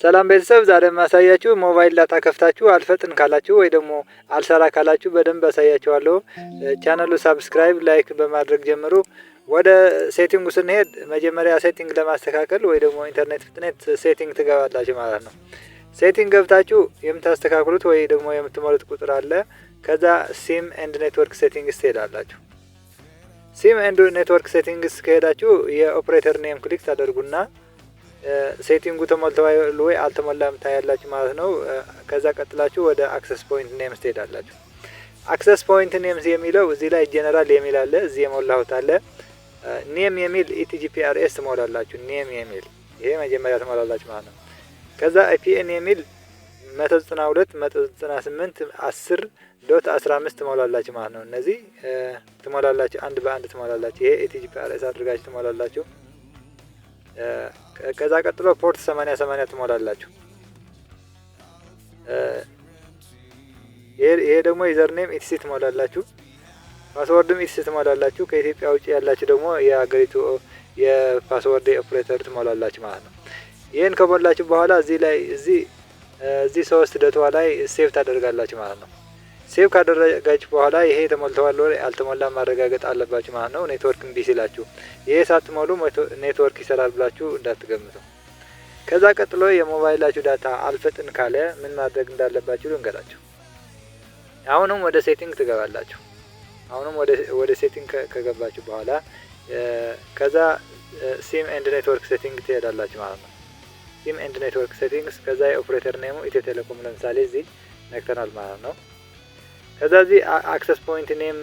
ሰላም ቤተሰብ ዛሬ ማሳያችሁ ሞባይል ዳታ ከፍታችሁ አልፈጥን ካላችሁ ወይ ደግሞ አልሰራ ካላችሁ በደንብ አሳያችኋለሁ። ቻናሉ ሰብስክራይብ ላይክ በማድረግ ጀምሩ። ወደ ሴቲንጉ ስንሄድ መጀመሪያ ሴቲንግ ለማስተካከል ወይ ደግሞ ኢንተርኔት ፍጥነት ሴቲንግ ትገባላችሁ ማለት ነው። ሴቲንግ ገብታችሁ የምታስተካክሉት ወይ ደግሞ የምትሞሉት ቁጥር አለ። ከዛ ሲም ኤንድ ኔትወርክ ሴቲንግስ ትሄዳላችሁ። ሲም ኤንድ ኔትወርክ ሴቲንግስ ከሄዳችሁ የኦፕሬተር ኔም ክሊክ ታደርጉና ሴቲንጉ ተሞልቷል ወይ አልተሞላም ታያላችሁ ማለት ነው። ከዛ ቀጥላችሁ ወደ አክሰስ ፖይንት ኔምስ ትሄዳላችሁ። አክሰስ ፖይንት ኔምስ የሚለው እዚህ ላይ ጀነራል የሚል አለ፣ እዚህ የሞላሁት አለ። ኔም የሚል ኢቲጂፒአርኤስ ትሞላላችሁ። ኔም የሚል ይሄ መጀመሪያ ትሞላላችሁ ማለት ነው። ከዛ አይፒኤን የሚል 192.198.10.15 ትሞላላችሁ ማለት ነው። እነዚህ ትሞላላችሁ አንድ በአንድ ትሞላላችሁ። ይሄ ኢቲጂፒአርኤስ አድርጋችሁ ትሞላላችሁ። ከዛ ቀጥሎ ፖርት 8080 ትሞላላችሁ። ይሄ ደግሞ ዩዘር ኔም ኢቲሲ ትሞላላችሁ። ፓስወርድም ኢቲሲ ትሞላላችሁ። ከኢትዮጵያ ውጪ ያላችሁ ደግሞ የሀገሪቱ የፓስወርድ ኦፕሬተር ትሞላላችሁ ማለት ነው። ይሄን ከሞላችሁ በኋላ እዚህ 3 ደቷ ላይ ሴቭ ታደርጋላችሁ ማለት ነው። ሴቭ ካደረጋችሁ በኋላ ይሄ ተሞልቷል ወይ አልተሞላም ማረጋገጥ አለባችሁ ማለት ነው። ኔትወርክ እምቢ ሲላችሁ ይሄ ሳትሞሉ ኔትወርክ ይሰራል ብላችሁ እንዳትገምቱ። ከዛ ቀጥሎ የሞባይላችሁ ዳታ አልፈጥን ካለ ምን ማድረግ እንዳለባችሁ ልንገራችሁ። አሁንም ወደ ሴቲንግ ትገባላችሁ። አሁንም ወደ ሴቲንግ ከገባችሁ በኋላ ከዛ ሲም ኤንድ ኔትወርክ ሴቲንግ ትሄዳላችሁ ማለት ነው። ሲም ኤንድ ኔትወርክ ሴቲንግስ ከዛ የኦፕሬተር ኔሙ ኢትዮ ቴሌኮም ለምሳሌ እዚህ ነክተናል ማለት ነው። ከዛ እዚህ አክሰስ ፖይንት ኔም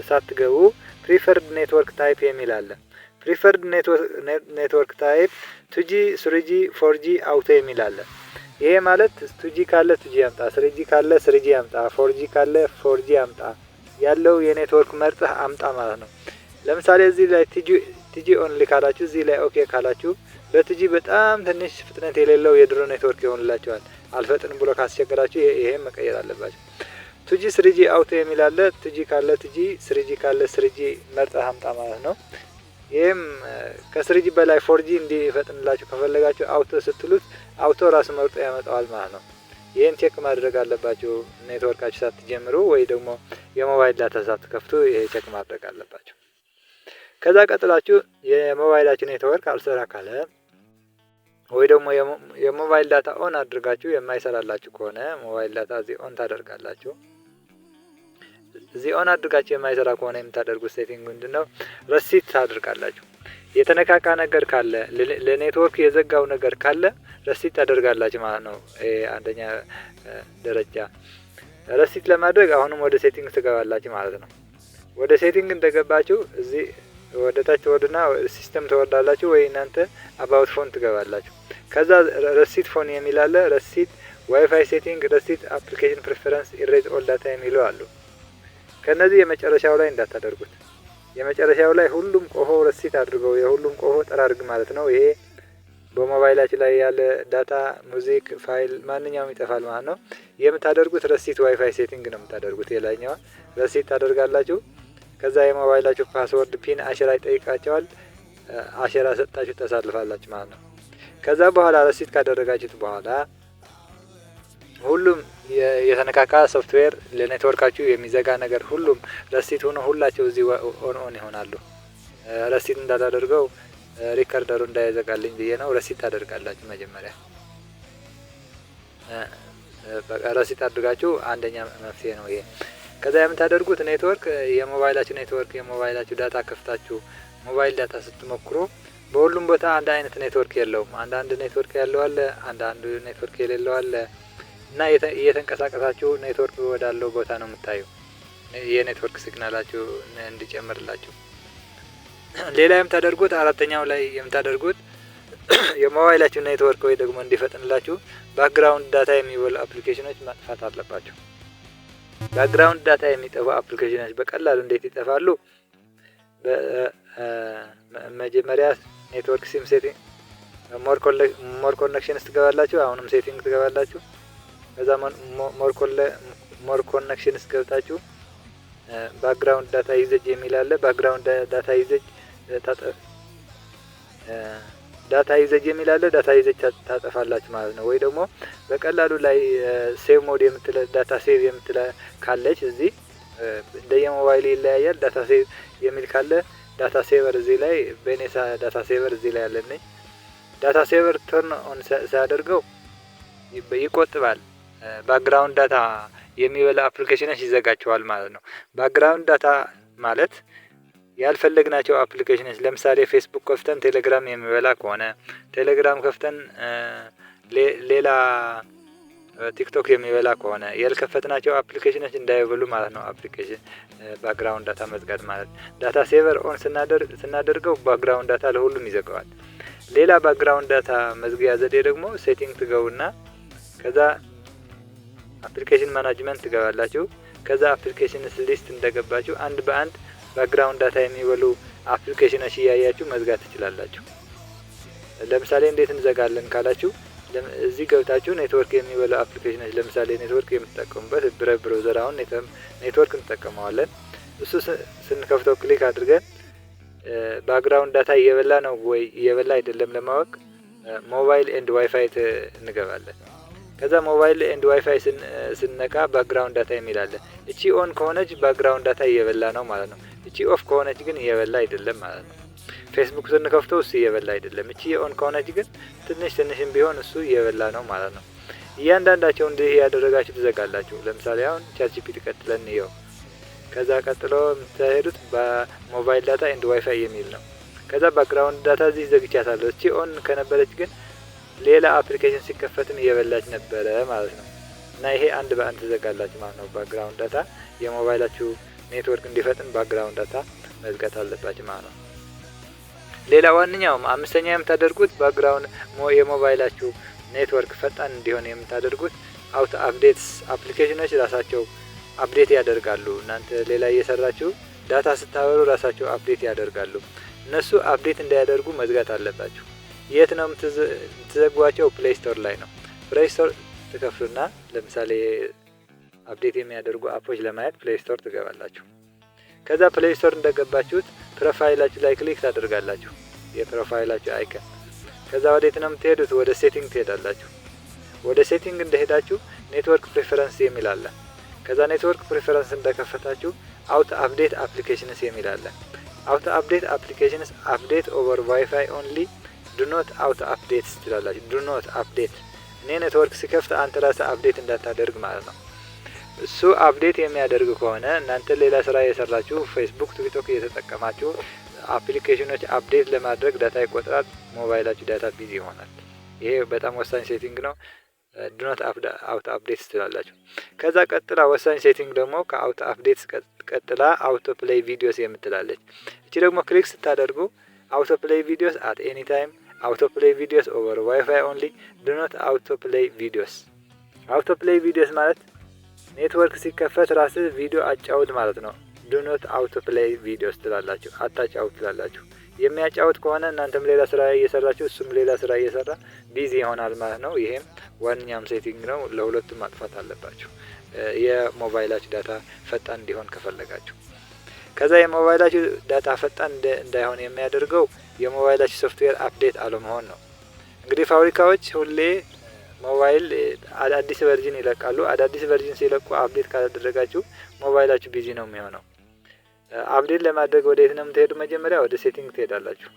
ሳትገቡ ፕሪፈርድ ኔትወርክ ታይፕ የሚል አለ። ፕሪፈርድ ኔትወርክ ታይፕ 2G 3G 4G አውቶ የሚል አለ። ይሄ ማለት 2G ካለ 2G ያምጣ፣ 3G ካለ 3G ያምጣ፣ 4G ካለ 4G ያምጣ፣ ያለው የኔትወርክ መርጠህ አምጣ ማለት ነው። ለምሳሌ እዚህ ላይ ቲጂ ኦንሊ ካላችሁ እዚህ ላይ ኦኬ ካላችሁ በቲጂ በጣም ትንሽ ፍጥነት የሌለው የድሮ ኔትወርክ ይሆንላችኋል። አልፈጥን ብሎ ካስቸገራችሁ ይሄን መቀየር አለባችሁ። 2G 3G አውቶ የሚል አለ። 2G ካለ 2G 3G ካለ 3G መርጠህ አምጣ ማለት ነው። ይሄም ከ3G በላይ 4G እንዲፈጥንላችሁ ከፈለጋችሁ አውቶ ስትሉት አውቶ ራሱ መርጦ ያመጣዋል ማለት ነው። ይሄን ቼክ ማድረግ አለባችሁ ኔትወርካችሁ ሳትጀምሩ ወይ ደግሞ የሞባይል ዳታ ሳትከፍቱ ይሄ ቼክ ማድረግ አለባችሁ። ከዛ ቀጥላችሁ የሞባይላችሁ ኔትወርክ አልሰራ ካለ ወይ ደግሞ የሞባይል ዳታ ኦን አድርጋችሁ የማይሰራላችሁ ከሆነ ሞባይል ዳታ እዚህ ኦን ታደርጋላችሁ። እዚህ ኦን አድርጋችሁ የማይሰራ ከሆነ የምታደርጉት ሴቲንግ ምንድነው? ረሲት ታደርጋላችሁ። የተነካካ ነገር ካለ ለኔትወርክ የዘጋው ነገር ካለ ረሲት ታደርጋላችሁ ማለት ነው። አንደኛ ደረጃ ረሲት ለማድረግ አሁንም ወደ ሴቲንግ ትገባላችሁ ማለት ነው። ወደ ሴቲንግ እንደገባችሁ እዚህ ወደ ታች ወርድና ሲስተም ተወርዳላችሁ ወይ እናንተ አባውት ፎን ትገባላችሁ። ከዛ ረሲት ፎን የሚል አለ። ረሲት ዋይፋይ ሴቲንግ፣ ረሲት አፕሊኬሽን ፕሪፈረንስ፣ ኢሬዝ ኦል ዳታ የሚሉ አሉ። ከነዚህ የመጨረሻው ላይ እንዳታደርጉት። የመጨረሻው ላይ ሁሉም ቆሆ ረሲት አድርገው የሁሉም ቆሆ ጠራርግ ማለት ነው። ይሄ በሞባይላችሁ ላይ ያለ ዳታ፣ ሙዚክ፣ ፋይል ማንኛውም ይጠፋል ማለት ነው። የምታደርጉት ረሲት ዋይፋይ ሴቲንግ ነው የምታደርጉት። የላኛዋ ረሲት ታደርጋላችሁ። ከዛ የሞባይላችሁ ፓስወርድ ፒን አሸራ ይጠይቃቸዋል። አሸራ ሰጣችሁ ተሳልፋላችሁ ማለት ነው። ከዛ በኋላ ረሲት ካደረጋችሁት በኋላ ሁሉም የተነካካ ሶፍትዌር ለኔትወርካችሁ የሚዘጋ ነገር ሁሉም ረሲት ሆኖ ሁላቸው እዚህ ኦን ይሆናሉ። ረሲት እንዳላደርገው ሪከርደሩ እንዳይዘጋልኝ ብዬ ነው። ረሲት ታደርጋላችሁ መጀመሪያ። ረሲት አድርጋችሁ አንደኛ መፍትሄ ነው ይሄ። ከዛ የምታደርጉት ኔትወርክ የሞባይላችሁ ዳታ ከፍታችሁ ሞባይል ዳታ ስትሞክሩ በሁሉም ቦታ አንድ አይነት ኔትወርክ የለውም። አንዳንድ ኔትወርክ ያለው አለ፣ አንዳንድ ኔትወርክ የሌለው አለ እና እየተንቀሳቀሳችሁ ኔትወርክ ወዳለው ቦታ ነው የምታዩ የኔትወርክ ሲግናላችሁ እንዲጨምርላችሁ። ሌላ የምታደርጉት አራተኛው ላይ የምታደርጉት የሞባይላችሁ ኔትወርክ ወይ ደግሞ እንዲፈጥንላችሁ ባክግራውንድ ዳታ የሚበሉ አፕሊኬሽኖች ማጥፋት አለባችሁ። ባክግራውንድ ዳታ የሚጠፋ አፕሊኬሽኖች በቀላሉ እንዴት ይጠፋሉ? መጀመሪያ ኔትወርክ ሲም ሴቲንግ ሞር ኮኔክሽንስ ትገባላችሁ። አሁንም ሴቲንግ ትገባላችሁ። ከዛ ሞር ኮኔክሽንስ ገብታችሁ ባክግራውንድ ዳታ ዩዜጅ የሚል አለ። ባክግራውንድ ዳታ ዩዜጅ ዳታ ዩዘጅ የሚል አለ። ዳታ ዩዘጅ ታጠፋላችሁ ማለት ነው። ወይ ደግሞ በቀላሉ ላይ ሴቭ ሞድ የምትለ ዳታ ሴቭ የምትለ ካለች እዚህ እንደየሞባይል ይለያያል። ዳታ ሴቭ የሚል ካለ ዳታ ሴቨር እዚህ ላይ በኔሳ ዳታ ሴቨር እዚህ ላይ አለኝ። ዳታ ሴቨር ተርን ኦን ሳያደርገው ይቆጥባል። ባክግራውንድ ዳታ የሚበላ አፕሊኬሽኖች ይዘጋቸዋል ማለት ነው። ባክግራውንድ ዳታ ማለት ያልፈለግናቸው አፕሊኬሽኖች ለምሳሌ ፌስቡክ ከፍተን ቴሌግራም የሚበላ ከሆነ ቴሌግራም ከፍተን ሌላ ቲክቶክ የሚበላ ከሆነ ያልከፈትናቸው አፕሊኬሽኖች እንዳይበሉ ማለት ነው። አፕሊኬሽን ባክግራውንድ ዳታ መዝጋት ማለት ዳታ ሴቨር ኦን ስናደርገው ባክግራውንድ ዳታ ለሁሉም ይዘጋዋል። ሌላ ባክግራውንድ ዳታ መዝጊያ ዘዴ ደግሞ ሴቲንግ ትገቡና ከዛ አፕሊኬሽን ማናጅመንት ትገባላችሁ። ከዛ አፕሊኬሽንስ ሊስት እንደገባችሁ አንድ በአንድ ባክግራውንድ ዳታ የሚበሉ አፕሊኬሽኖች እያያችሁ መዝጋት ትችላላችሁ። ለምሳሌ እንዴት እንዘጋለን ካላችሁ እዚህ ገብታችሁ ኔትወርክ የሚበሉ አፕሊኬሽኖች ለምሳሌ ኔትወርክ የምትጠቀሙበት ብራውዘር አሁን ኔትወርክ እንጠቀመዋለን። እሱ ስንከፍተው ክሊክ አድርገን ባክግራውንድ ዳታ እየበላ ነው ወይ እየበላ አይደለም ለማወቅ ሞባይል ኤንድ ዋይፋይ እንገባለን። ከዛ ሞባይል ኤንድ ዋይፋይ ስንነካ ባክግራውንድ ዳታ የሚል አለ። እቺ ኦን ከሆነች ባክግራውንድ ዳታ እየበላ ነው ማለት ነው። እቺ ኦፍ ከሆነች ግን እየበላ አይደለም ማለት ነው። ፌስቡክ ስንከፍተው እሱ እየበላ አይደለም። እቺ ኦን ከሆነች ግን ትንሽም ቢሆን እሱ እየበላ ነው ማለት ነው። እያንዳንዳቸው እንዲህ ያደረጋችሁ ትዘጋላችሁ። ለምሳሌ አሁን ቻትጂፒቲ ቀጥለን ይኸው። ከዛ ቀጥሎ የምትሄዱት በሞባይል ዳታ ኤንድ ዋይፋይ የሚል ነው። ከዛ ባክግራውንድ ዳታ እዚህ ዘግቻታለሁ። እቺ ኦን ከነበረች ግን ሌላ አፕሊኬሽን ሲከፈትም እየበላች ነበረ ማለት ነው። እና ይሄ አንድ በአንድ ትዘጋላችሁ ማለት ነው። ባክግራውንድ ዳታ የሞባይላችሁ ኔትወርክ እንዲፈጥን ባክግራውንድ ዳታ መዝጋት አለባችሁ ማለት ነው። ሌላ ዋንኛውም አምስተኛ የምታደርጉት ባክግራውንድ የሞባይላችሁ ኔትወርክ ፈጣን እንዲሆን የምታደርጉት አውቶ አፕዴትስ አፕሊኬሽኖች ራሳቸው አፕዴት ያደርጋሉ። እናንተ ሌላ እየሰራችሁ ዳታ ስታበሩ ራሳቸው አፕዴት ያደርጋሉ። እነሱ አፕዴት እንዳያደርጉ መዝጋት አለባችሁ። የት ነው የምትዘጓቸው? ፕሌይ ስቶር ላይ ነው። ፕሌይ ስቶር ትከፍቱና ለምሳሌ አፕዴት የሚያደርጉ አፖች ለማየት ፕሌይ ስቶር ትገባላችሁ። ከዛ ፕሌይ ስቶር እንደገባችሁት ፕሮፋይላችሁ ላይ ክሊክ ታደርጋላችሁ። የፕሮፋይላችሁ አይከን ከዛ ወዴት ነው የምትሄዱት? ወደ ሴቲንግ ትሄዳላችሁ። ወደ ሴቲንግ እንደሄዳችሁ ኔትወርክ ፕሪፈረንስ የሚል አለ። ከዛ ኔትወርክ ፕሪፈረንስ እንደከፈታችሁ አውቶ አፕዴት አፕሊኬሽንስ የሚል አለ። አውቶ አፕዴት አፕሊኬሽንስ አፕዴት ኦቨር ዋይፋይ ኦንሊ ዱ ኖት አውቶ አፕዴት ትላላችሁ። ዱ ኖት አፕዴት እኔ ኔትወርክ ሲከፍት አንተ ራስህ አፕዴት እንዳታደርግ ማለት ነው። እሱ አፕዴት የሚያደርግ ከሆነ እናንተ ሌላ ስራ የሰራችሁ ፌስቡክ፣ ቲክቶክ እየተጠቀማችሁ አፕሊኬሽኖች አፕዴት ለማድረግ ዳታ ይቆጥራል። ሞባይላችሁ ዳታ ቢዚ ይሆናል። ይሄ በጣም ወሳኝ ሴቲንግ ነው። ዱ ኖት አውቶ አፕዴት ትላላችሁ። ከዛ ቀጥላ ወሳኝ ሴቲንግ ደግሞ ከአውቶ አፕዴት ቀጥላ አውቶ ፕሌይ ቪዲዮስ የምትላለች። እቺ ደግሞ ክሊክ ስታደርጉ አውቶ ፕሌይ ቪዲዮስ አት ኤኒ ታይም፣ አውቶ ፕሌይ ቪዲዮስ ኦቨር ዋይፋይ ኦንሊ፣ ዱ ኖት አውቶ ፕሌይ ቪዲዮስ። አውቶ ፕሌይ ቪዲዮስ ማለት ኔትወርክ ሲከፈት ራስህ ቪዲዮ አጫውት ማለት ነው። ዱ ኖት አውቶ ፕሌይ ቪዲዮስ ትላላችሁ። አታጫውት ትላላችሁ። የሚያጫውት ከሆነ እናንተም ሌላ ስራ እየሰራችሁ እሱም ሌላ ስራ እየሰራ ቢዚ ይሆናል ማለት ነው። ይሄም ዋንኛውም ሴቲንግ ነው። ለሁለቱም ማጥፋት አለባችሁ የሞባይላችሁ ዳታ ፈጣን እንዲሆን ከፈለጋችሁ። ከዛ የሞባይላችሁ ዳታ ፈጣን እንዳይሆን የሚያደርገው የሞባይላችሁ ሶፍትዌር አፕዴት አለመሆን ነው። እንግዲህ ፋብሪካዎች ሁሌ ሞባይል አዳዲስ ቨርዥን ይለቃሉ። አዳዲስ ቨርዥን ሲለቁ አፕዴት ካላደረጋችሁ ሞባይላችሁ ቢዚ ነው የሚሆነው። አፕዴት ለማድረግ ወደ የት ነው የምትሄዱ? መጀመሪያ ወደ ሴቲንግ ትሄዳላችሁ።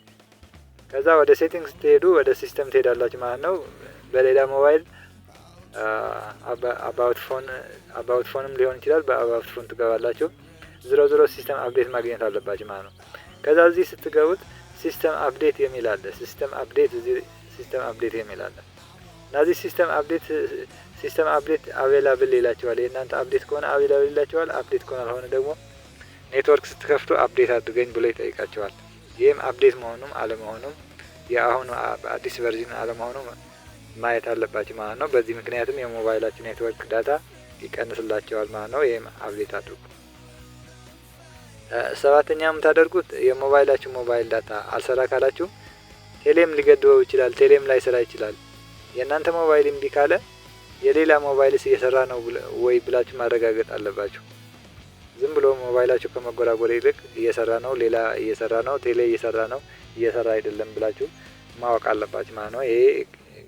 ከዛ ወደ ሴቲንግ ስትሄዱ ወደ ሲስተም ትሄዳላችሁ ማለት ነው። በሌላ ሞባይል አባውት ፎንም ሊሆን ይችላል። በአባውት ፎን ትገባላችሁ። ዝሮ ሲስተም አፕዴት ማግኘት አለባችሁ ማለት ነው። ከዛ እዚህ ስትገቡት ሲስተም አፕዴት የሚል አለ። ሲስተም አፕዴት የሚል አለ። እነዚህ ሲስተም አፕዴት አቬላብል ይላችኋል። የእናንተ አፕዴት ከሆነ አቬላብል ይላችኋል። አፕዴት ከሆነ አልሆነ ደግሞ ኔትወርክ ስትከፍቱ አፕዴት አድርገኝ ብሎ ይጠይቃችኋል። ይህም አፕዴት መሆኑም አለመሆኑም የአሁኑ አዲስ ቨርዥን አለመሆኑም ማየት አለባችሁ ማለት ነው። በዚህ ምክንያትም የሞባይላችሁ ኔትወርክ ዳታ ይቀንስላችኋል ማለት ነው። ይህም አፕዴት አድርጉ። ሰባተኛ የምታደርጉት የሞባይላችሁ ሞባይል ዳታ አልሰራ ካላችሁ ቴሌም ሊገድበው ይችላል። ቴሌም ላይ ስራ ይችላል። የእናንተ ሞባይል እምቢ ካለ የሌላ ሞባይልስ እየሰራ ነው ወይ ብላችሁ ማረጋገጥ አለባችሁ። ዝም ብሎ ሞባይላችሁ ከመጎራጎር ይልቅ እየሰራ ነው፣ ሌላ እየሰራ ነው፣ ቴሌ እየሰራ ነው፣ እየሰራ አይደለም ብላችሁ ማወቅ አለባችሁ ማለት ነው። ይሄ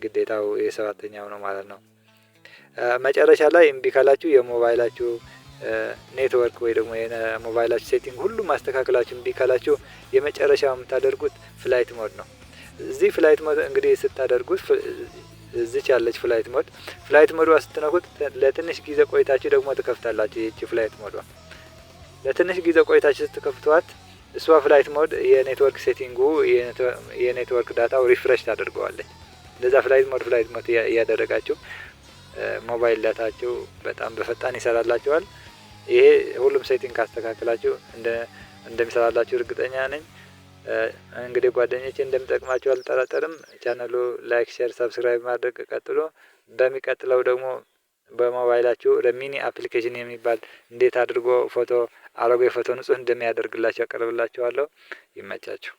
ግዴታው የሰባተኛው ነው ማለት ነው። መጨረሻ ላይ እምቢ ካላችሁ የሞባይላችሁ ኔትወርክ ወይ ደግሞ የሞባይላችሁ ሴቲንግ ሁሉም ማስተካከላችሁ እምቢ ካላችሁ የመጨረሻው የምታደርጉት ፍላይት ሞድ ነው። እዚህ ፍላይት ሞድ እንግዲህ ስታደርጉት እዚች ያለች ፍላይት ሞድ ስትነኩት ለትንሽ ጊዜ ቆይታችሁ ደግሞ ትከፍታላችሁ። ይህቺ ፍላይት ሞድ ለትንሽ ጊዜ ቆይታችሁ ስትከፍቷት እሷ ፍላይት ሞድ የኔትወርክ ሴቲንጉ የኔትወርክ ዳታው ሪፍሬሽ ታደርገዋለች። እንደዛ ፍላይት ሞድ እያደረጋችሁ ሞባይል ዳታችሁ በጣም በፈጣን ይሰራላችኋል። ይሄ ሁሉም ሴቲንግ ካስተካከላችሁ እንደሚሰራላችሁ እርግጠኛ ነኝ። እንግዲህ ጓደኞቼ እንደሚጠቅማችሁ አልጠራጠርም። ቻናሉ ላይክ፣ ሼር፣ ሰብስክራይብ ማድረግ ቀጥሎ። በሚቀጥለው ደግሞ በሞባይላችሁ ሚኒ አፕሊኬሽን የሚባል እንዴት አድርጎ አሮጌ ፎቶ ንጹህ እንደሚያደርግላችሁ አቀርብላችኋለሁ። ይመቻችሁ።